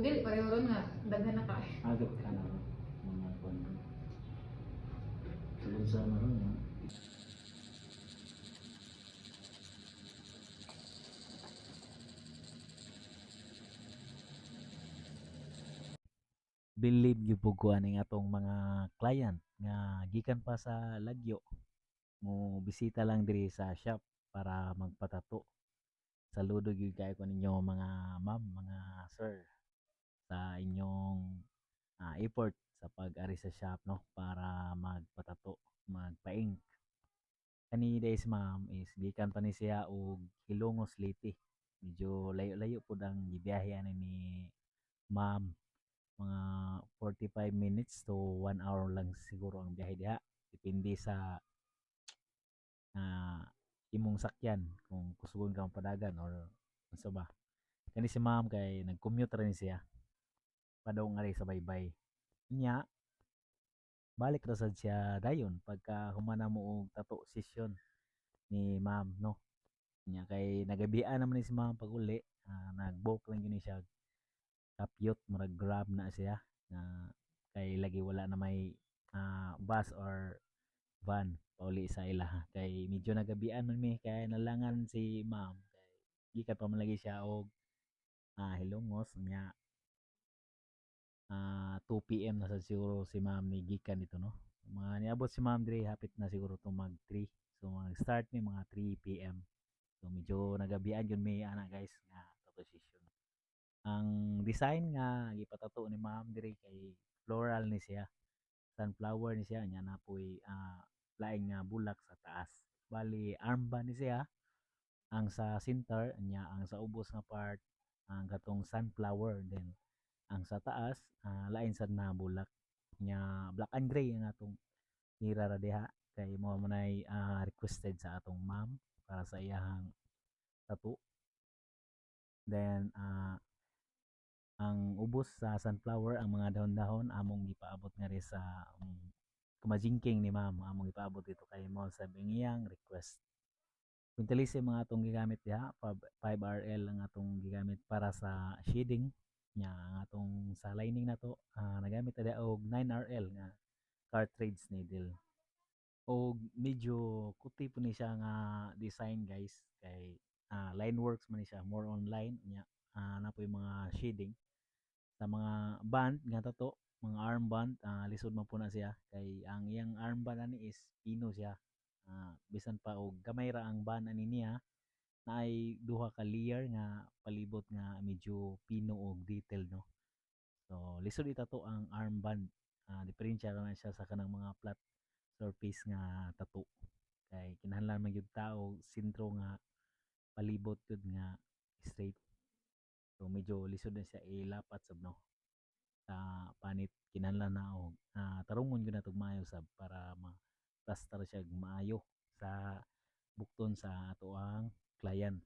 dili pareho ron nga daghan na ka. Agad ka na mga kwan. Tulong sa ano ron, believe gyud pug ko aning atong mga client nga gikan pa sa Lagyo mo bisita lang diri sa shop para magpatato. Saludo gyud kayo ko ninyo mga ma'am, mga sir sa inyong effort sa pag-ari sa shop no para magpatato, magpa-ink. Kani days ma'am is gikan pa ni siya og Ilongos Leyte. Medyo layo-layo pud ang gibiyahe ni ma'am, mga 45 minutes to 1 hour lang siguro ang biyahe diha. Depende sa imong sakyan kung kusgon ka padagan or unsa ba. Kani si ma'am kay nag-commute rin siya padong ari sa baybay. Nya balik ra sad siya dayon pagka humana mo og tato session ni ma'am no. Nya kay nagabian naman ni si ma'am pag uli, nag-book lang gini siya kapyot murag grab na siya na kay lagi wala na may bus or van pauli sa ila kay medyo nagabian man mi kay nalangan si ma'am kay gikan pa man lagi siya og Hilongos nya 2 PM na sad siguro si ma'am ni gikan dito no. Mga niabot si ma'am diri hapit na siguro to mag 3. So mag-start mi mga 3 PM. So medyo nagabian yun mi ana guys nga tattoo session. Ang design nga gipatato ni ma'am diri kay floral ni siya. Sunflower ni siya nya napoy laing nga bulak sa taas. Bali armband ni siya ang sa center nya ang sa ubos nga part ang katong sunflower then ang sa taas lain sad na bulak nya black and gray ang atong hira ra diha kay mo manay requested sa atong ma'am para sa iyahang tattoo. Then ang ubos sa sunflower ang mga dahon-dahon among gipaabot nga ri sa kumajingking ni ma'am among gipaabot dito kay mo sa iyang request. Quintilisi mga atong gigamit diha 5RL ang atong gigamit para sa shading nya ang atong sa lining nato nagamit ta og 9RL nga cartridge needle. Og medyo kuti po ni siya nga design guys kay line works man ni siya more on line nya na po yung mga shading sa mga band nga tato mga armband lisod man po na siya kay ang iyang armband ani is pino siya bisan pa og gamay ra ang band ani niya na ay duha ka layer nga palibot nga medyo pino og detail no. So lisod itato ang armband diferensya ra man siya sa kanang mga flat surface nga tato kay kinahanglan man gyud tao sentro nga palibot gyud nga straight. So medyo lisod na siya ilapat sab no. Sa panit kinahanglan na og tarungon gyud natog maayo sab para ma-plaster siya maayo sa bukton sa ato ang client.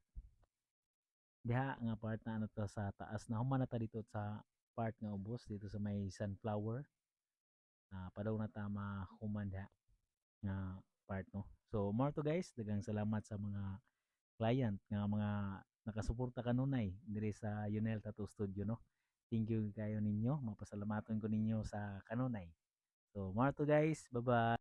Diha nga part na ta sa taas na human na ta dito sa part nga ubos dito sa may sunflower. Padaw na ta mahuman diha nga part no. So more to guys, daghang salamat sa mga client nga mga nakasuporta kanunay diri sa Yunel Tattoo Studio no. Thank you kayo ninyo, mapasalamaton ko ninyo sa kanunay. So more to guys, bye bye.